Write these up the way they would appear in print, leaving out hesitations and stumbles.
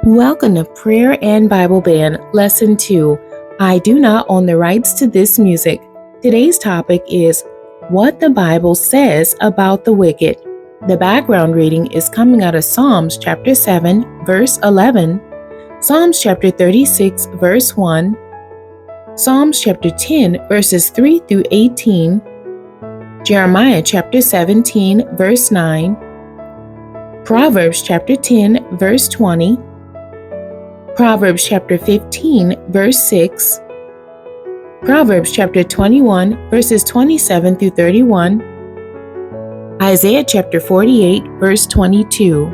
Welcome to Prayer and Bible Band, Lesson 2. I do not own the rights to this music. Today's topic is what the Bible says about the wicked. The background reading is coming out of Psalms chapter 7, verse 11, Psalms chapter 36, verse 1, Psalms chapter 10, verses 3 through 18, Jeremiah chapter 17, verse 9, Proverbs chapter 10, verse 20, Proverbs chapter 15, verse 6, Proverbs chapter 21, verses 27 through 31, Isaiah chapter 48, verse 22.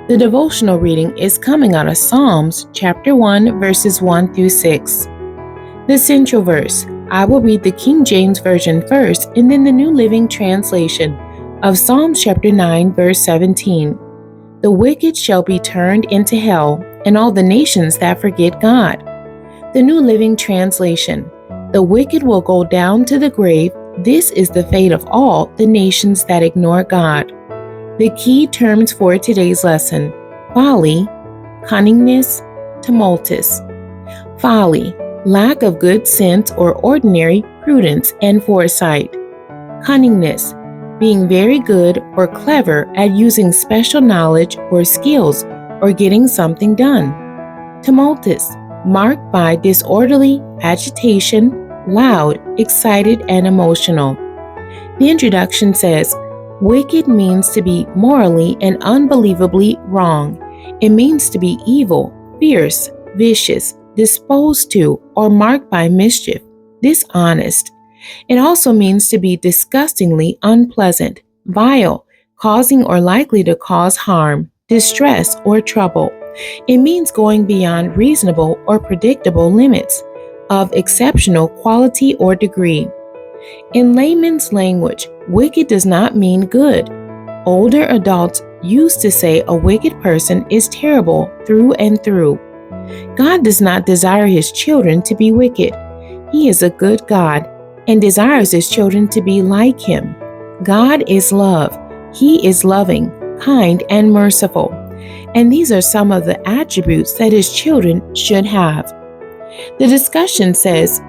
The devotional reading is coming out of Psalms chapter 1, verses 1 through 6. The central verse, I will read the King James Version first and then the New Living Translation of Psalms chapter 9, verse 17. The wicked shall be turned into hell, and all the nations that forget God. The New Living Translation. The wicked will go down to the grave. This is the fate of all the nations that ignore God. The key terms for today's lesson: folly, cunningness, tumultus. Folly, lack of good sense or ordinary prudence and foresight. Cunningness, being very good or clever at using special knowledge or skills or getting something done. Tumultus, marked by disorderly agitation, loud, excited, and emotional. The introduction says, wicked means to be morally and unbelievably wrong. It means to be evil, fierce, vicious, disposed to, or marked by mischief, dishonest. It also means to be disgustingly unpleasant, vile, causing or likely to cause harm, distress, or trouble. It means going beyond reasonable or predictable limits, of exceptional quality or degree. In layman's language, wicked does not mean good. Older adults used to say a wicked person is terrible through and through. God does not desire His children to be wicked. He is a good God and desires His children to be like Him. God is love. He is loving, kind, and merciful. And these are some of the attributes that His children should have. The discussion says,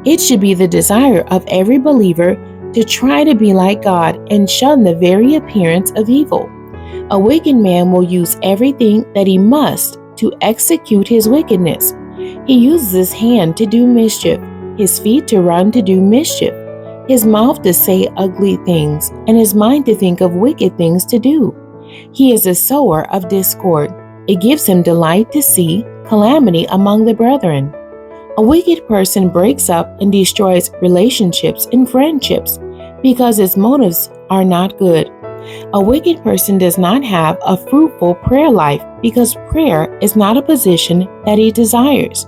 it should be the desire of every believer to try to be like God and shun the very appearance of evil. A wicked man will use everything that he must to execute his wickedness. He uses his hand to do mischief, his feet to run to do mischief, his mouth to say ugly things, and his mind to think of wicked things to do. He is a sower of discord. It gives him delight to see calamity among the brethren. A wicked person breaks up and destroys relationships and friendships because his motives are not good. A wicked person does not have a fruitful prayer life because prayer is not a position that he desires.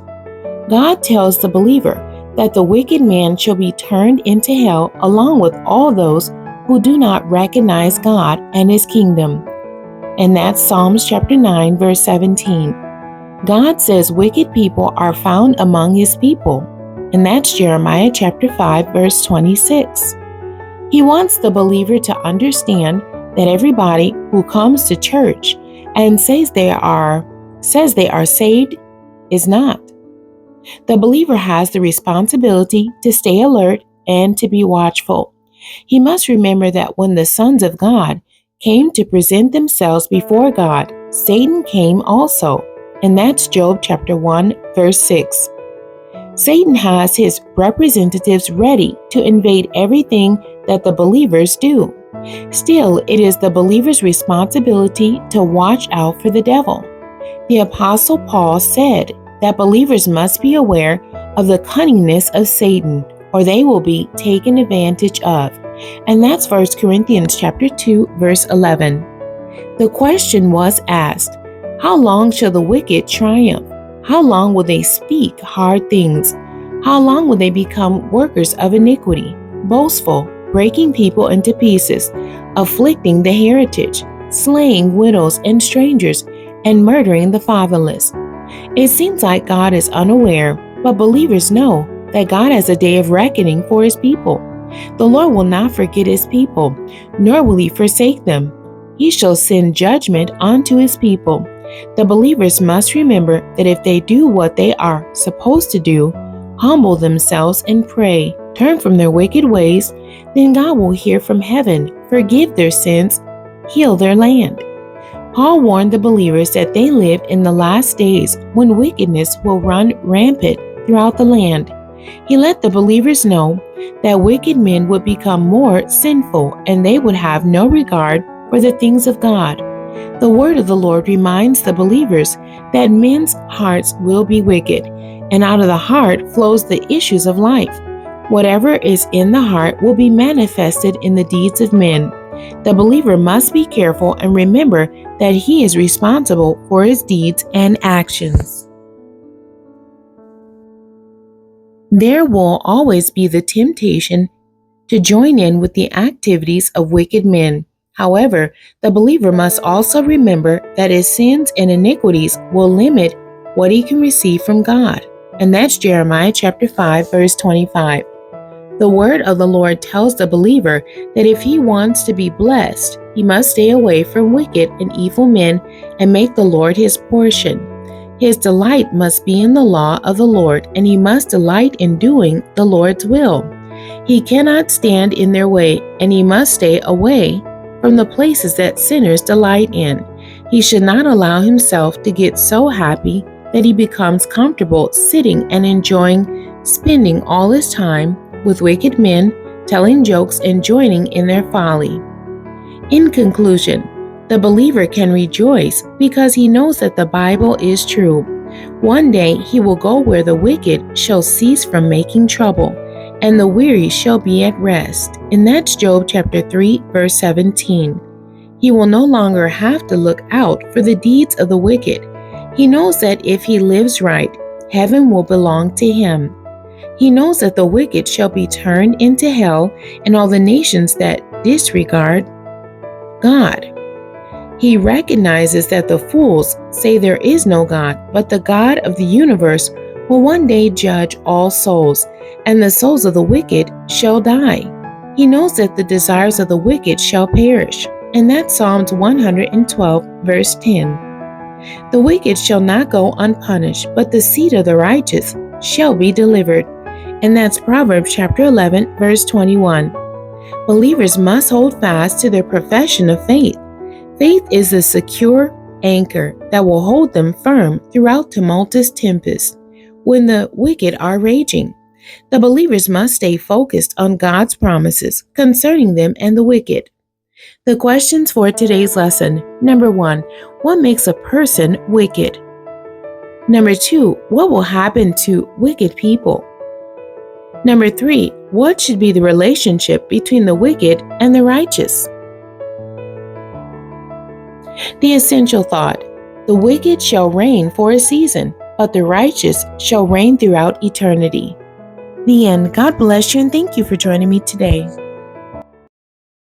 God tells the believer that the wicked man shall be turned into hell along with all those who do not recognize God and His kingdom. And that's Psalms chapter 9, verse 17. God says wicked people are found among His people. And that's Jeremiah chapter 5, verse 26. He wants the believer to understand that everybody who comes to church and says they are saved is not. The believer has the responsibility to stay alert and to be watchful. He must remember that when the sons of God came to present themselves before God, Satan came also, and that's Job chapter 1, verse 6. Satan has his representatives ready to invade everything that the believers do. Still, it is the believer's responsibility to watch out for the devil. The Apostle Paul said that believers must be aware of the cunningness of Satan, or they will be taken advantage of. And that's 1 Corinthians chapter 2, verse 11. The question was asked, how long shall the wicked triumph? How long will they speak hard things? How long will they become workers of iniquity, boastful, breaking people into pieces, afflicting the heritage, slaying widows and strangers, and murdering the fatherless? It seems like God is unaware, but believers know that God has a day of reckoning for His people. The Lord will not forget His people, nor will He forsake them. He shall send judgment unto His people, The believers must remember that if they do what they are supposed to do, humble themselves and pray, turn from their wicked ways, then God will hear from heaven, forgive their sins, heal their land. Paul warned the believers that they live in the last days when wickedness will run rampant throughout the land. He let the believers know that wicked men would become more sinful and they would have no regard for the things of God. The word of the Lord reminds the believers that men's hearts will be wicked, and out of the heart flows the issues of life. Whatever is in the heart will be manifested in the deeds of men. The believer must be careful and remember that he is responsible for his deeds and actions. There will always be the temptation to join in with the activities of wicked men. However, the believer must also remember that his sins and iniquities will limit what he can receive from God. And that's Jeremiah chapter 5, verse 25. The word of the Lord tells the believer that if he wants to be blessed, he must stay away from wicked and evil men and make the Lord his portion. His delight must be in the law of the Lord, and he must delight in doing the Lord's will. He cannot stand in their way, and he must stay away from the places that sinners delight in. He should not allow himself to get so happy that he becomes comfortable sitting and enjoying spending all his time with wicked men, telling jokes and joining in their folly. In conclusion, the believer can rejoice because he knows that the Bible is true. One day he will go where the wicked shall cease from making trouble, and the weary shall be at rest. And that's Job chapter 3, verse 17. He will no longer have to look out for the deeds of the wicked. He knows that if he lives right, heaven will belong to him. He knows that the wicked shall be turned into hell, and all the nations that disregard God. He recognizes that the fools say there is no God, but the God of the universe will one day judge all souls, and the souls of the wicked shall die. He knows that the desires of the wicked shall perish, and that's Psalms 112, verse 10. The wicked shall not go unpunished, but the seed of the righteous shall be delivered. And that's Proverbs chapter 11, verse 21. Believers must hold fast to their profession of faith. Faith is a secure anchor that will hold them firm throughout tumultuous tempests when the wicked are raging. The believers must stay focused on God's promises concerning them and the wicked. The questions for today's lesson. Number 1, what makes a person wicked? Number 2, what will happen to wicked people? Number 3, what should be the relationship between the wicked and the righteous? The essential thought: the wicked shall reign for a season, but the righteous shall reign throughout eternity. The end. God bless you and thank you for joining me today.